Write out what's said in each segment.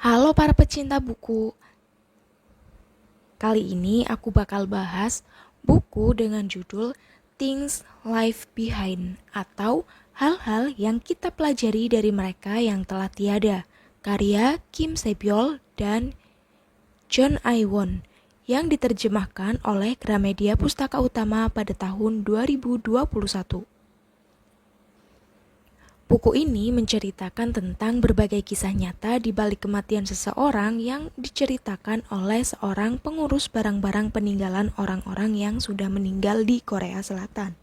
Halo para pecinta buku, kali ini aku bakal bahas buku dengan judul Things Life Behind atau hal-hal yang kita pelajari dari mereka yang telah tiada, karya Kim Se-byul dan John I-won yang diterjemahkan oleh Gramedia Pustaka Utama pada tahun 2021. Buku ini menceritakan tentang berbagai kisah nyata di balik kematian seseorang yang diceritakan oleh seorang pengurus barang-barang peninggalan orang-orang yang sudah meninggal di Korea Selatan.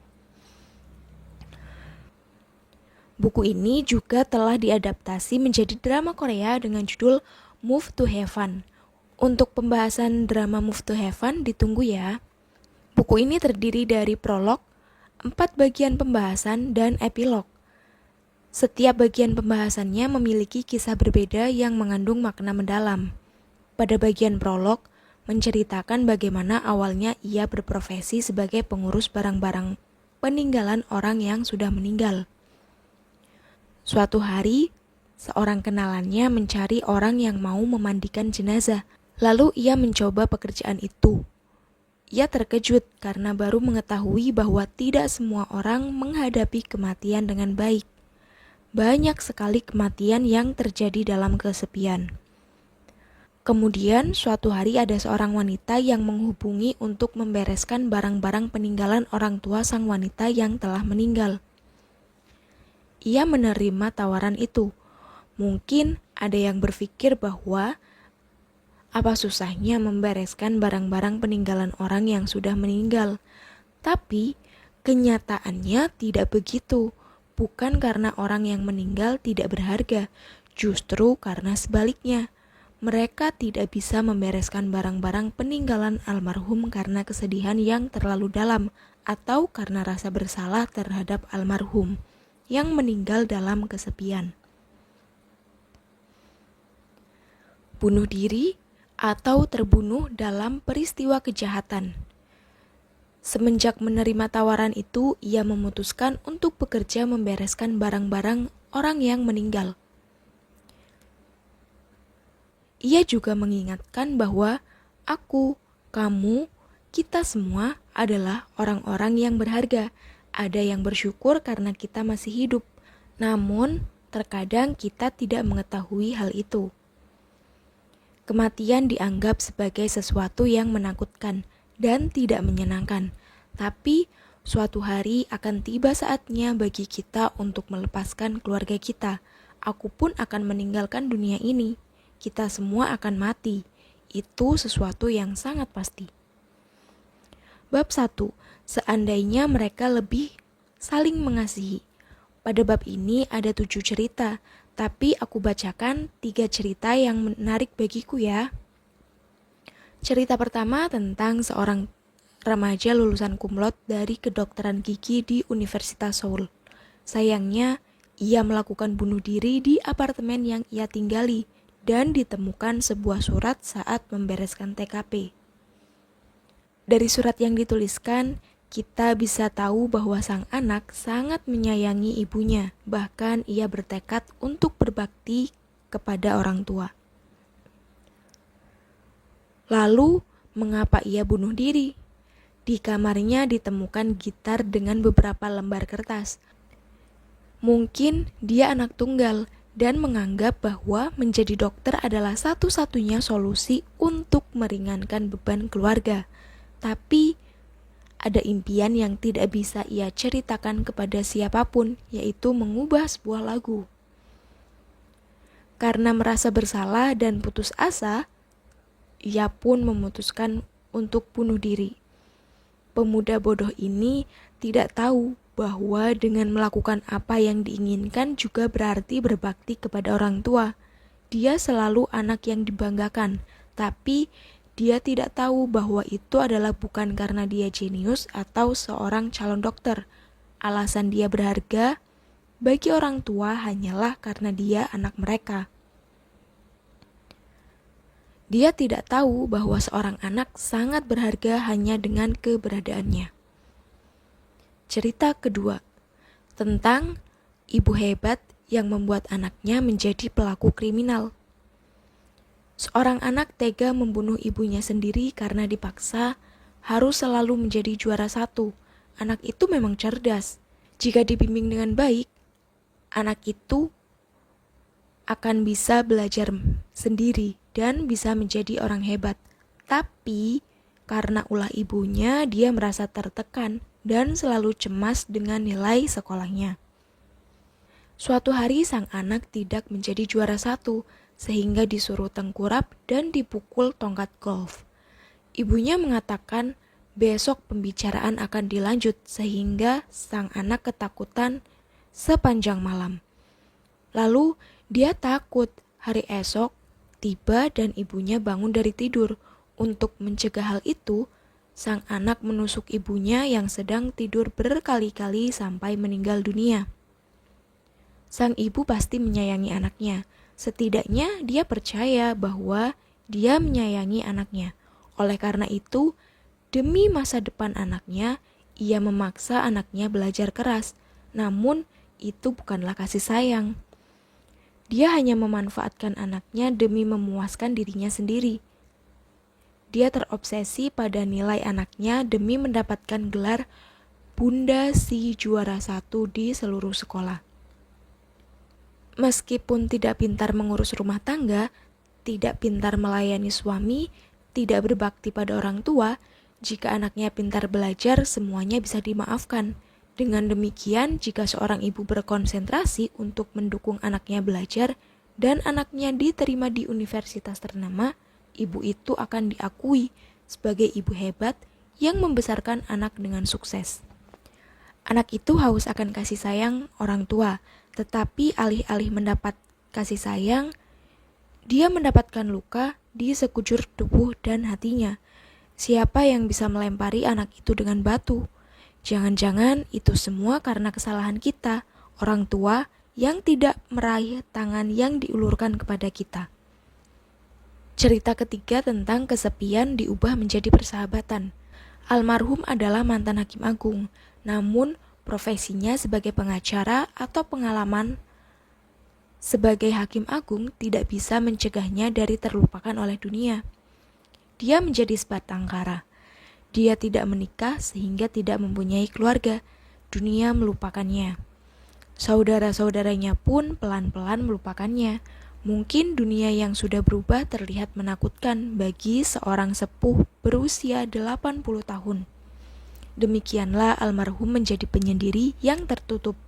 Buku ini juga telah diadaptasi menjadi drama Korea dengan judul Move to Heaven. Untuk pembahasan drama Move to Heaven ditunggu ya. Buku ini terdiri dari prolog, 4 bagian pembahasan, dan epilog. Setiap bagian pembahasannya memiliki kisah berbeda yang mengandung makna mendalam. Pada bagian prolog, menceritakan bagaimana awalnya ia berprofesi sebagai pengurus barang-barang peninggalan orang yang sudah meninggal. Suatu hari, seorang kenalannya mencari orang yang mau memandikan jenazah. Lalu ia mencoba pekerjaan itu. Ia terkejut karena baru mengetahui bahwa tidak semua orang menghadapi kematian dengan baik. Banyak sekali kematian yang terjadi dalam kesepian. Kemudian suatu hari ada seorang wanita yang menghubungi untuk membereskan barang-barang peninggalan orang tua sang wanita yang telah meninggal. Ia menerima tawaran itu. Mungkin ada yang berpikir bahwa apa susahnya membereskan barang-barang peninggalan orang yang sudah meninggal. Tapi kenyataannya tidak begitu. Bukan karena orang yang meninggal tidak berharga, justru karena sebaliknya. Mereka tidak bisa membereskan barang-barang peninggalan almarhum karena kesedihan yang terlalu dalam atau karena rasa bersalah terhadap almarhum yang meninggal dalam kesepian. Bunuh diri atau terbunuh dalam peristiwa kejahatan. Semenjak menerima tawaran itu, ia memutuskan untuk bekerja membereskan barang-barang orang yang meninggal. Ia juga mengingatkan bahwa aku, kamu, kita semua adalah orang-orang yang berharga. Ada yang bersyukur karena kita masih hidup. Namun, terkadang kita tidak mengetahui hal itu. Kematian dianggap sebagai sesuatu yang menakutkan dan tidak menyenangkan, tapi suatu hari akan tiba saatnya bagi kita untuk melepaskan keluarga kita. Aku pun akan meninggalkan dunia ini. Kita semua akan mati. Itu sesuatu yang sangat pasti. Bab 1. Seandainya mereka lebih saling mengasihi. Pada bab ini ada 7 cerita, tapi aku bacakan 3 cerita yang menarik bagiku ya. Cerita pertama tentang seorang remaja lulusan kumlot dari kedokteran gigi di Universitas Seoul. Sayangnya, ia melakukan bunuh diri di apartemen yang ia tinggali dan ditemukan sebuah surat saat membereskan TKP. Dari surat yang dituliskan, kita bisa tahu bahwa sang anak sangat menyayangi ibunya, bahkan ia bertekad untuk berbakti kepada orang tua. Lalu, mengapa ia bunuh diri? Di kamarnya ditemukan gitar dengan beberapa lembar kertas. Mungkin dia anak tunggal dan menganggap bahwa menjadi dokter adalah satu-satunya solusi untuk meringankan beban keluarga. Tapi ada impian yang tidak bisa ia ceritakan kepada siapapun, yaitu mengubah sebuah lagu. Karena merasa bersalah dan putus asa, ia pun memutuskan untuk bunuh diri. Pemuda bodoh ini tidak tahu bahwa dengan melakukan apa yang diinginkan juga berarti berbakti kepada orang tua. Dia selalu anak yang dibanggakan, tapi dia tidak tahu bahwa itu adalah bukan karena dia jenius atau seorang calon dokter. Alasan dia berharga bagi orang tua hanyalah karena dia anak mereka. Dia tidak tahu bahwa seorang anak sangat berharga hanya dengan keberadaannya. Cerita kedua, tentang ibu hebat yang membuat anaknya menjadi pelaku kriminal. Seorang anak tega membunuh ibunya sendiri karena dipaksa harus selalu menjadi juara satu. Anak itu memang cerdas. Jika dibimbing dengan baik, anak itu akan bisa belajar sendiri dan bisa menjadi orang hebat. Tapi karena ulah ibunya, dia merasa tertekan dan selalu cemas dengan nilai sekolahnya. Suatu hari sang anak tidak menjadi juara satu, sehingga disuruh tengkurap dan dipukul tongkat golf. Ibunya mengatakan besok pembicaraan akan dilanjut, sehingga sang anak ketakutan sepanjang malam. Lalu dia takut hari esok tiba dan ibunya bangun dari tidur. Untuk mencegah hal itu, sang anak menusuk ibunya yang sedang tidur berkali-kali sampai meninggal dunia. Sang ibu pasti menyayangi anaknya. Setidaknya dia percaya bahwa dia menyayangi anaknya. Oleh karena itu, demi masa depan anaknya, ia memaksa anaknya belajar keras. Namun, itu bukanlah kasih sayang. Dia hanya memanfaatkan anaknya demi memuaskan dirinya sendiri. Dia terobsesi pada nilai anaknya demi mendapatkan gelar Bunda si juara satu di seluruh sekolah. Meskipun tidak pintar mengurus rumah tangga, tidak pintar melayani suami, tidak berbakti pada orang tua, jika anaknya pintar belajar, semuanya bisa dimaafkan. Dengan demikian, jika seorang ibu berkonsentrasi untuk mendukung anaknya belajar dan anaknya diterima di universitas ternama, ibu itu akan diakui sebagai ibu hebat yang membesarkan anak dengan sukses. Anak itu haus akan kasih sayang orang tua, tetapi alih-alih mendapat kasih sayang, dia mendapatkan luka di sekujur tubuh dan hatinya. Siapa yang bisa melempari anak itu dengan batu? Jangan-jangan itu semua karena kesalahan kita, orang tua yang tidak meraih tangan yang diulurkan kepada kita. Cerita ketiga tentang kesepian diubah menjadi persahabatan. Almarhum adalah mantan hakim agung, namun profesinya sebagai pengacara atau pengalaman sebagai hakim agung tidak bisa mencegahnya dari terlupakan oleh dunia. Dia menjadi sebatang kara. Dia tidak menikah sehingga tidak mempunyai keluarga. Dunia melupakannya. Saudara-saudaranya pun pelan-pelan melupakannya. Mungkin dunia yang sudah berubah terlihat menakutkan bagi seorang sepuh berusia 80 tahun. Demikianlah almarhum menjadi penyendiri yang tertutup.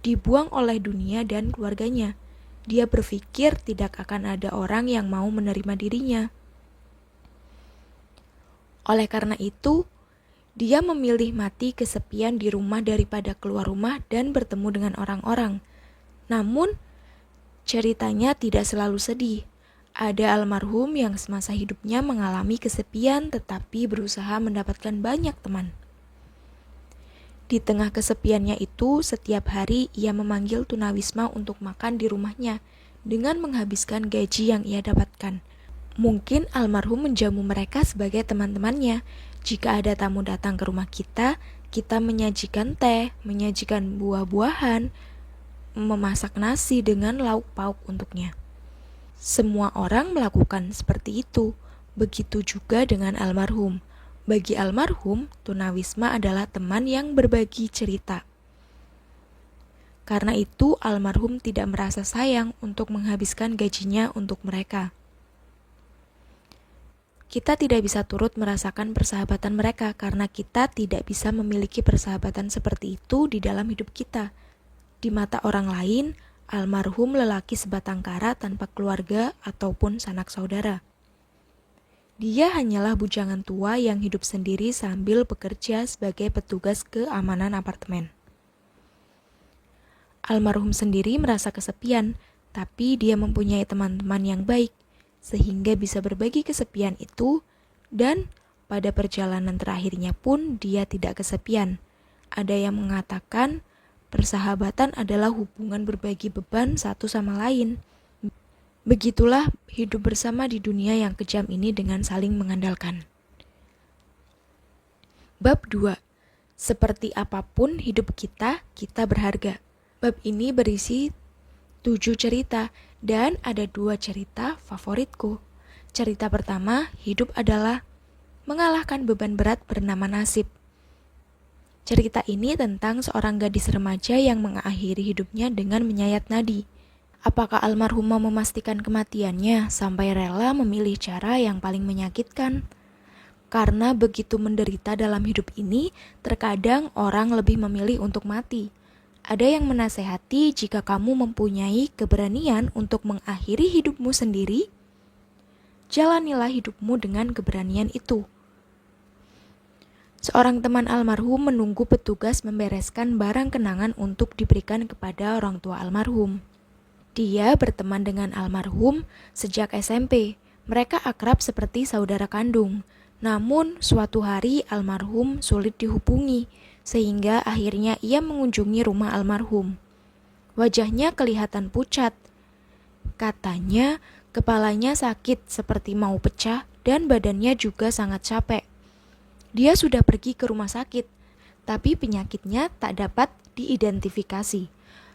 Dibuang oleh dunia dan keluarganya. Dia berpikir tidak akan ada orang yang mau menerima dirinya. Oleh karena itu, dia memilih mati kesepian di rumah daripada keluar rumah dan bertemu dengan orang-orang. Namun, ceritanya tidak selalu sedih. Ada almarhum yang semasa hidupnya mengalami kesepian tetapi berusaha mendapatkan banyak teman. Di tengah kesepiannya itu, setiap hari ia memanggil tunawisma untuk makan di rumahnya dengan menghabiskan gaji yang ia dapatkan. Mungkin almarhum menjamu mereka sebagai teman-temannya. Jika ada tamu datang ke rumah kita menyajikan teh, menyajikan buah-buahan, memasak nasi dengan lauk pauk untuknya. Semua orang melakukan seperti itu. Begitu juga dengan almarhum. Bagi almarhum, tunawisma adalah teman yang berbagi cerita. Karena itu, almarhum tidak merasa sayang untuk menghabiskan gajinya untuk mereka. Kita tidak bisa turut merasakan persahabatan mereka karena kita tidak bisa memiliki persahabatan seperti itu di dalam hidup kita. Di mata orang lain, almarhum lelaki sebatang kara tanpa keluarga ataupun sanak saudara. Dia hanyalah bujangan tua yang hidup sendiri sambil bekerja sebagai petugas keamanan apartemen. Almarhum sendiri merasa kesepian, tapi dia mempunyai teman-teman yang baik, sehingga bisa berbagi kesepian itu, dan pada perjalanan terakhirnya pun dia tidak kesepian. Ada yang mengatakan, persahabatan adalah hubungan berbagi beban satu sama lain. Begitulah hidup bersama di dunia yang kejam ini dengan saling mengandalkan. Bab 2. Seperti apapun hidup kita, kita berharga. Bab ini berisi 7 cerita. Dan ada dua cerita favoritku. Cerita pertama, hidup adalah mengalahkan beban berat bernama nasib. Cerita ini tentang seorang gadis remaja yang mengakhiri hidupnya dengan menyayat nadi. Apakah almarhum mau memastikan kematiannya sampai rela memilih cara yang paling menyakitkan? Karena begitu menderita dalam hidup ini, terkadang orang lebih memilih untuk mati. Ada yang menasehati jika kamu mempunyai keberanian untuk mengakhiri hidupmu sendiri, jalanilah hidupmu dengan keberanian itu. Seorang teman almarhum menunggu petugas membereskan barang kenangan untuk diberikan kepada orang tua almarhum. Dia berteman dengan almarhum sejak SMP. Mereka akrab seperti saudara kandung. Namun, suatu hari almarhum sulit dihubungi, sehingga akhirnya ia mengunjungi rumah almarhum. Wajahnya kelihatan pucat. Katanya, kepalanya sakit seperti mau pecah dan badannya juga sangat capek. Dia sudah pergi ke rumah sakit, tapi penyakitnya tak dapat diidentifikasi.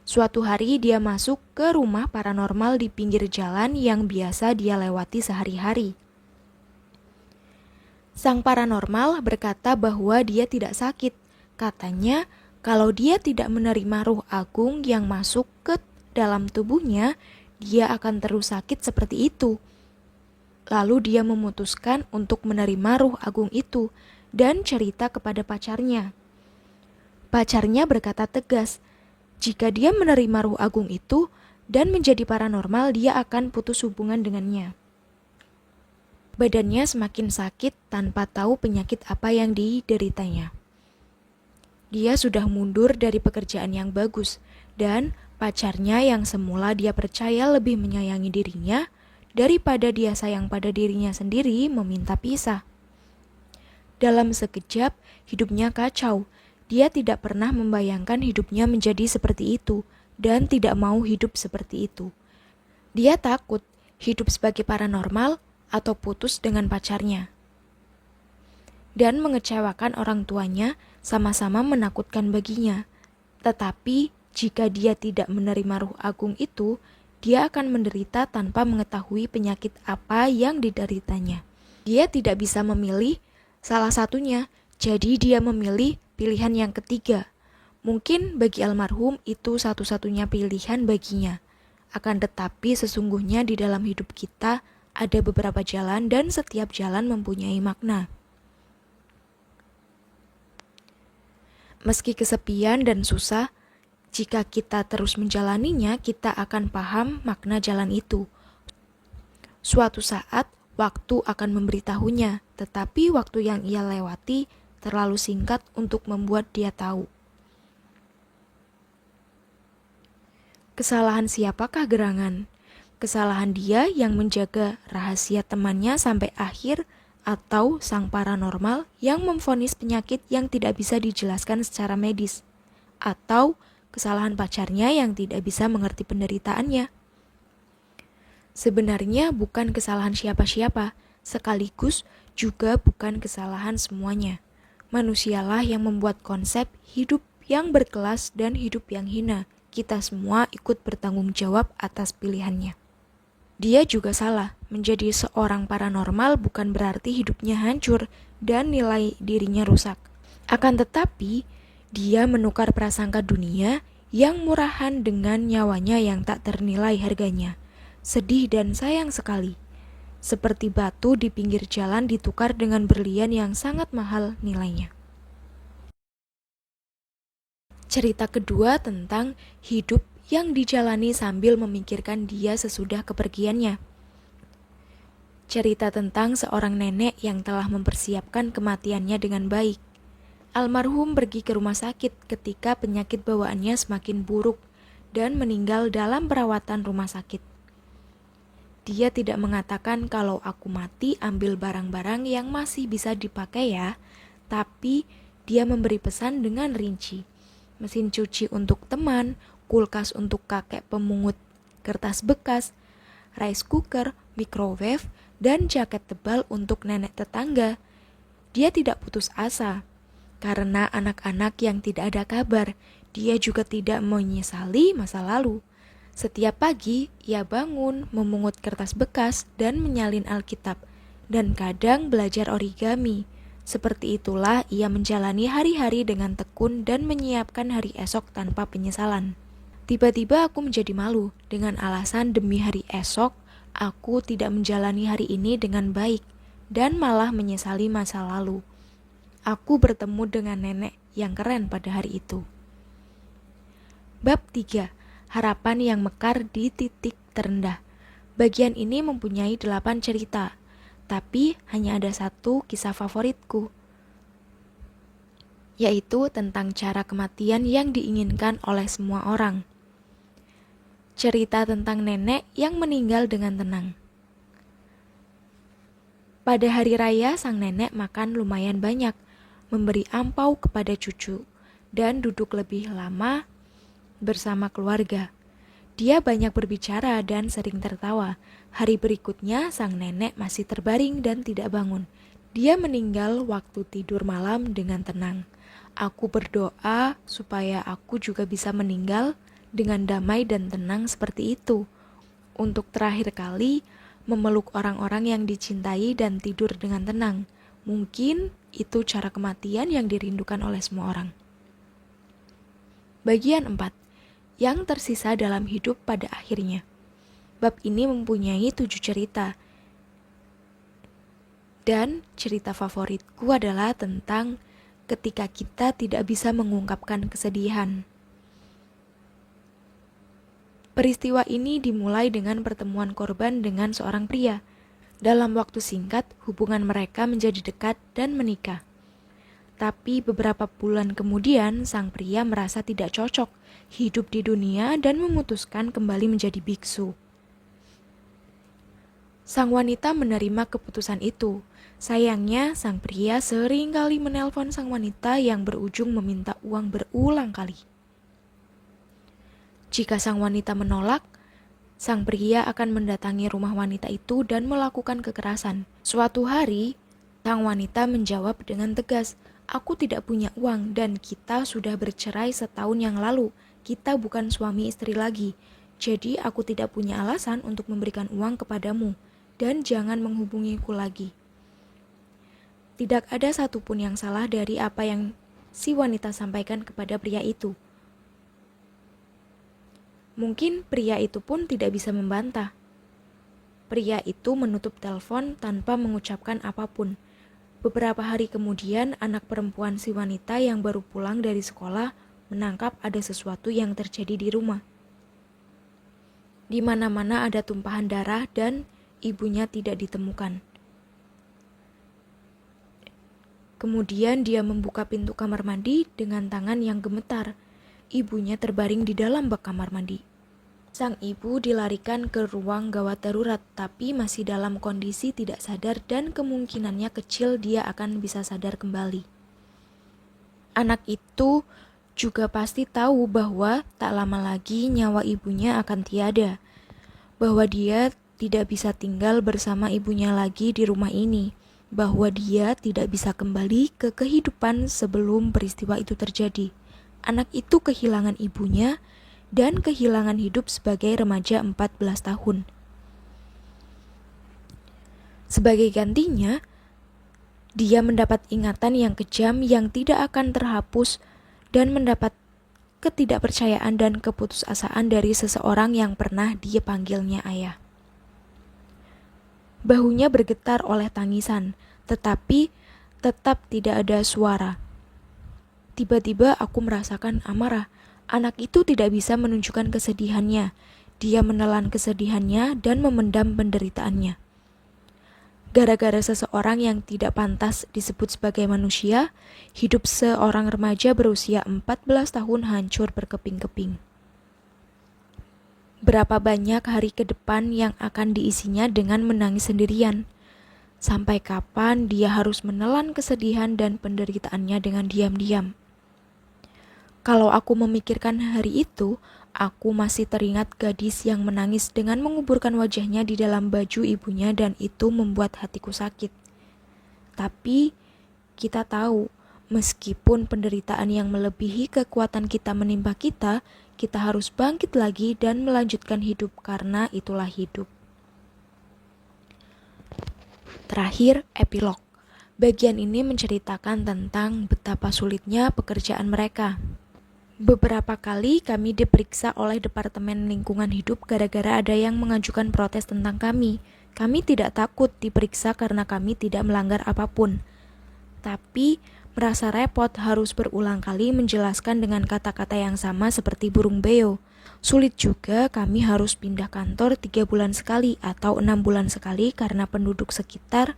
Suatu hari dia masuk ke rumah paranormal di pinggir jalan yang biasa dia lewati sehari-hari. Sang paranormal berkata bahwa dia tidak sakit. Katanya, kalau dia tidak menerima ruh agung yang masuk ke dalam tubuhnya, dia akan terus sakit seperti itu. Lalu dia memutuskan untuk menerima ruh agung itu dan cerita kepada pacarnya. Pacarnya berkata tegas, jika dia menerima ruh agung itu dan menjadi paranormal, dia akan putus hubungan dengannya. Badannya semakin sakit tanpa tahu penyakit apa yang dideritanya. Dia sudah mundur dari pekerjaan yang bagus, dan pacarnya yang semula dia percaya lebih menyayangi dirinya, daripada dia sayang pada dirinya sendiri, meminta pisah. Dalam sekejap, hidupnya kacau. Dia tidak pernah membayangkan hidupnya menjadi seperti itu, dan tidak mau hidup seperti itu. Dia takut hidup sebagai paranormal atau putus dengan pacarnya. Dan mengecewakan orang tuanya sama-sama menakutkan baginya. Tetapi jika dia tidak menerima ruh agung itu, dia akan menderita tanpa mengetahui penyakit apa yang dideritanya. Dia tidak bisa memilih salah satunya, jadi dia memilih pilihan yang ketiga. Mungkin bagi almarhum itu satu-satunya pilihan baginya. Akan tetapi sesungguhnya di dalam hidup kita ada beberapa jalan dan setiap jalan mempunyai makna. Meski kesepian dan susah, jika kita terus menjalaninya, kita akan paham makna jalan itu. Suatu saat, waktu akan memberitahunya, tetapi waktu yang ia lewati terlalu singkat untuk membuat dia tahu. Kesalahan siapakah gerangan? Kesalahan dia yang menjaga rahasia temannya sampai akhir, atau sang paranormal yang memvonis penyakit yang tidak bisa dijelaskan secara medis, atau kesalahan pacarnya yang tidak bisa mengerti penderitaannya? Sebenarnya bukan kesalahan siapa-siapa, sekaligus juga bukan kesalahan semuanya. Manusialah yang membuat konsep hidup yang berkelas dan hidup yang hina. Kita semua ikut bertanggung jawab atas pilihannya. Dia juga salah. Menjadi seorang paranormal bukan berarti hidupnya hancur dan nilai dirinya rusak. Akan tetapi, dia menukar prasangka dunia yang murahan dengan nyawanya yang tak ternilai harganya. Sedih dan sayang sekali. Seperti batu di pinggir jalan ditukar dengan berlian yang sangat mahal nilainya. Cerita kedua tentang hidup yang dijalani sambil memikirkan dia sesudah kepergiannya. Cerita tentang seorang nenek yang telah mempersiapkan kematiannya dengan baik. Almarhum pergi ke rumah sakit ketika penyakit bawaannya semakin buruk dan meninggal dalam perawatan rumah sakit. Dia tidak mengatakan kalau aku mati ambil barang-barang yang masih bisa dipakai ya, tapi dia memberi pesan dengan rinci. Mesin cuci untuk teman, kulkas untuk kakek pemungut kertas bekas, rice cooker, microwave, dan jaket tebal untuk nenek tetangga. Dia tidak putus asa, karena anak-anak yang tidak ada kabar. Dia juga tidak menyesali masa lalu. Setiap pagi, ia bangun, memungut kertas bekas, dan menyalin Alkitab, dan kadang belajar origami. Seperti itulah ia menjalani hari-hari dengan tekun dan menyiapkan hari esok tanpa penyesalan. Tiba-tiba aku menjadi malu dengan alasan demi hari esok, aku tidak menjalani hari ini dengan baik, dan malah menyesali masa lalu. Aku bertemu dengan nenek yang keren pada hari itu. Bab 3. Harapan yang mekar di titik terendah. Bagian ini mempunyai 8 cerita, tapi hanya ada satu kisah favoritku, yaitu tentang cara kematian yang diinginkan oleh semua orang. Cerita tentang nenek yang meninggal dengan tenang. Pada hari raya, sang nenek makan lumayan banyak, memberi ampau kepada cucu, dan duduk lebih lama bersama keluarga. Dia banyak berbicara dan sering tertawa. Hari berikutnya, sang nenek masih terbaring dan tidak bangun. Dia meninggal waktu tidur malam dengan tenang. Aku berdoa supaya aku juga bisa meninggal dengan damai dan tenang seperti itu. Untuk terakhir kali, memeluk orang-orang yang dicintai dan tidur dengan tenang. Mungkin itu cara kematian yang dirindukan oleh semua orang. Bagian 4. Yang tersisa dalam hidup pada akhirnya. Bab ini mempunyai 7 cerita. Dan cerita favoritku adalah tentang ketika kita tidak bisa mengungkapkan kesedihan. Peristiwa ini dimulai dengan pertemuan korban dengan seorang pria. Dalam waktu singkat, hubungan mereka menjadi dekat dan menikah. Tapi beberapa bulan kemudian, sang pria merasa tidak cocok hidup di dunia dan memutuskan kembali menjadi biksu. Sang wanita menerima keputusan itu. Sayangnya, sang pria sering kali menelpon sang wanita yang berujung meminta uang berulang kali. Jika sang wanita menolak, sang pria akan mendatangi rumah wanita itu dan melakukan kekerasan. Suatu hari, sang wanita menjawab dengan tegas, "Aku tidak punya uang dan kita sudah bercerai setahun yang lalu. Kita bukan suami istri lagi. Jadi aku tidak punya alasan untuk memberikan uang kepadamu dan jangan menghubungiku lagi." Tidak ada satupun yang salah dari apa yang si wanita sampaikan kepada pria itu. Mungkin pria itu pun tidak bisa membantah. Pria itu menutup telepon tanpa mengucapkan apapun. Beberapa hari kemudian, anak perempuan si wanita yang baru pulang dari sekolah menangkap ada sesuatu yang terjadi di rumah. Di mana-mana ada tumpahan darah dan ibunya tidak ditemukan. Kemudian dia membuka pintu kamar mandi dengan tangan yang gemetar. Ibunya terbaring di dalam bak kamar mandi. Sang ibu dilarikan ke ruang gawat darurat, tapi masih dalam kondisi tidak sadar dan kemungkinannya kecil dia akan bisa sadar kembali. Anak itu juga pasti tahu bahwa tak lama lagi nyawa ibunya akan tiada, bahwa dia tidak bisa tinggal bersama ibunya lagi di rumah ini, bahwa dia tidak bisa kembali ke kehidupan sebelum peristiwa itu terjadi. Anak itu kehilangan ibunya dan kehilangan hidup sebagai remaja 14 tahun. Sebagai gantinya, dia mendapat ingatan yang kejam yang tidak akan terhapus dan mendapat ketidakpercayaan dan keputusasaan dari seseorang yang pernah dia panggilnya ayah. Bahunya bergetar oleh tangisan, tetapi tetap tidak ada suara. Tiba-tiba aku merasakan amarah. Anak itu tidak bisa menunjukkan kesedihannya. Dia menelan kesedihannya dan memendam penderitaannya. Gara-gara seseorang yang tidak pantas disebut sebagai manusia, hidup seorang remaja berusia 14 tahun hancur berkeping-keping. Berapa banyak hari ke depan yang akan diisinya dengan menangis sendirian? Sampai kapan dia harus menelan kesedihan dan penderitaannya dengan diam-diam? Kalau aku memikirkan hari itu, aku masih teringat gadis yang menangis dengan menguburkan wajahnya di dalam baju ibunya dan itu membuat hatiku sakit. Tapi kita tahu, meskipun penderitaan yang melebihi kekuatan kita menimpa kita, kita harus bangkit lagi dan melanjutkan hidup karena itulah hidup. Terakhir, epilog. Bagian ini menceritakan tentang betapa sulitnya pekerjaan mereka. Beberapa kali kami diperiksa oleh Departemen Lingkungan Hidup gara-gara ada yang mengajukan protes tentang kami. Kami tidak takut diperiksa karena kami tidak melanggar apapun. Tapi merasa repot harus berulang kali menjelaskan dengan kata-kata yang sama seperti burung beo. Sulit juga kami harus pindah kantor 3 bulan sekali atau 6 bulan sekali karena penduduk sekitar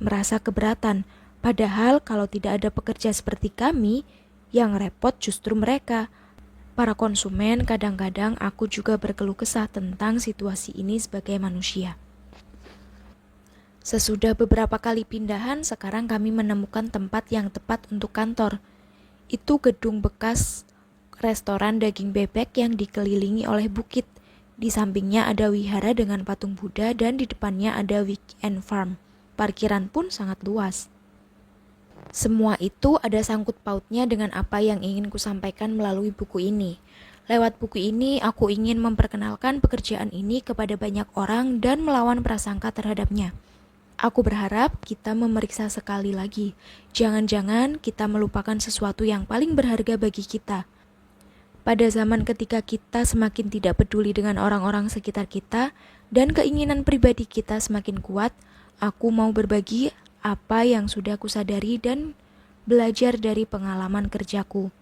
merasa keberatan. Padahal kalau tidak ada pekerja seperti kami, yang repot justru mereka. Para konsumen, kadang-kadang aku juga berkeluh kesah tentang situasi ini sebagai manusia. Sesudah beberapa kali pindahan, sekarang kami menemukan tempat yang tepat untuk kantor. Itu gedung bekas restoran daging bebek yang dikelilingi oleh bukit. Di sampingnya ada wihara dengan patung Buddha dan di depannya ada weekend farm. Parkiran pun sangat luas. Semua itu ada sangkut pautnya dengan apa yang ingin kusampaikan melalui buku ini. Lewat buku ini, aku ingin memperkenalkan pekerjaan ini kepada banyak orang dan melawan prasangka terhadapnya. Aku berharap kita memeriksa sekali lagi. Jangan-jangan kita melupakan sesuatu yang paling berharga bagi kita. Pada zaman ketika kita semakin tidak peduli dengan orang-orang sekitar kita dan keinginan pribadi kita semakin kuat, aku mau berbagi apa yang sudah kusadari dan belajar dari pengalaman kerjaku.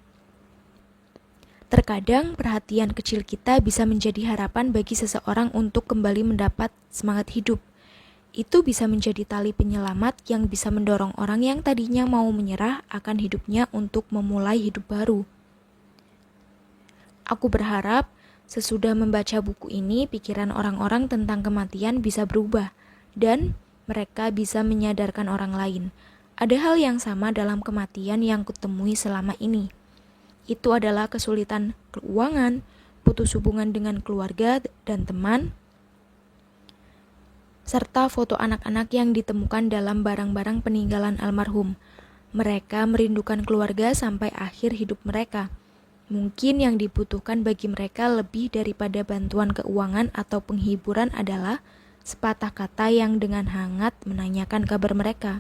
Terkadang perhatian kecil kita bisa menjadi harapan bagi seseorang untuk kembali mendapat semangat hidup. Itu bisa menjadi tali penyelamat yang bisa mendorong orang yang tadinya mau menyerah akan hidupnya untuk memulai hidup baru. Aku berharap sesudah membaca buku ini, pikiran orang-orang tentang kematian bisa berubah dan mereka bisa menyadarkan orang lain. Ada hal yang sama dalam kematian yang kutemui selama ini. Itu adalah kesulitan keuangan, putus hubungan dengan keluarga dan teman, serta foto anak-anak yang ditemukan dalam barang-barang peninggalan almarhum. Mereka merindukan keluarga sampai akhir hidup mereka. Mungkin yang dibutuhkan bagi mereka lebih daripada bantuan keuangan atau penghiburan adalah sepatah kata yang dengan hangat menanyakan kabar mereka.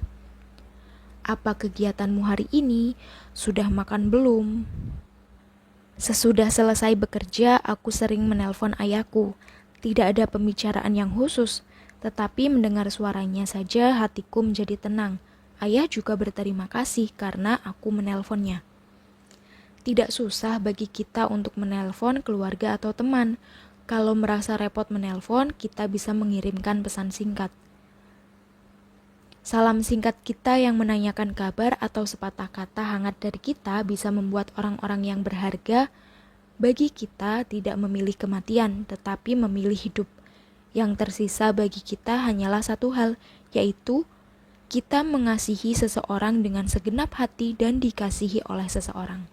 Apa kegiatanmu hari ini? Sudah makan belum? Sesudah selesai bekerja, aku sering menelpon ayahku. Tidak ada pembicaraan yang khusus, tetapi mendengar suaranya saja hatiku menjadi tenang. Ayah juga berterima kasih karena aku menelponnya. Tidak susah bagi kita untuk menelpon keluarga atau teman. Kalau merasa repot menelpon, kita bisa mengirimkan pesan singkat. Salam singkat kita yang menanyakan kabar atau sepatah kata hangat dari kita bisa membuat orang-orang yang berharga bagi kita tidak memilih kematian, tetapi memilih hidup. Yang tersisa bagi kita hanyalah satu hal, yaitu kita mengasihi seseorang dengan segenap hati dan dikasihi oleh seseorang.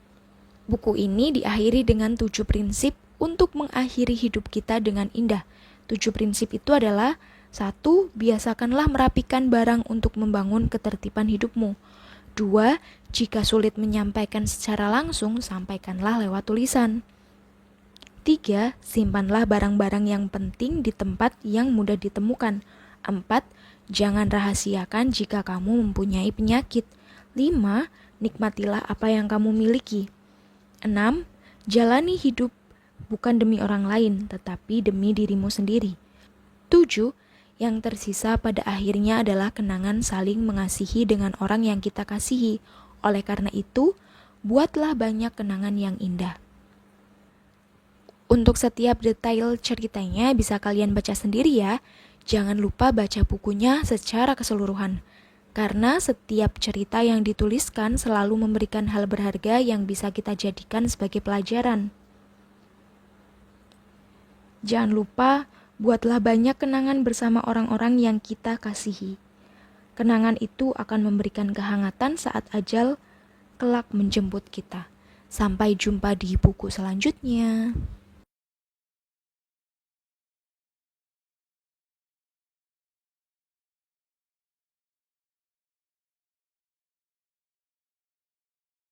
Buku ini diakhiri dengan 7 prinsip untuk mengakhiri hidup kita dengan indah. 7 prinsip itu adalah: 1. Biasakanlah merapikan barang untuk membangun ketertiban hidupmu. 2. Jika sulit menyampaikan secara langsung, sampaikanlah lewat tulisan. 3. Simpanlah barang-barang yang penting di tempat yang mudah ditemukan. 4. Jangan rahasiakan jika kamu mempunyai penyakit. 5. Nikmatilah apa yang kamu miliki. 6. Jalani hidup bukan demi orang lain, tetapi demi dirimu sendiri. 7. Yang tersisa pada akhirnya adalah kenangan saling mengasihi dengan orang yang kita kasihi. Oleh karena itu, buatlah banyak kenangan yang indah. Untuk setiap detail ceritanya bisa kalian baca sendiri ya. Jangan lupa baca bukunya secara keseluruhan. Karena setiap cerita yang dituliskan selalu memberikan hal berharga yang bisa kita jadikan sebagai pelajaran. Jangan lupa, buatlah banyak kenangan bersama orang-orang yang kita kasihi. Kenangan itu akan memberikan kehangatan saat ajal kelak menjemput kita. Sampai jumpa di buku selanjutnya.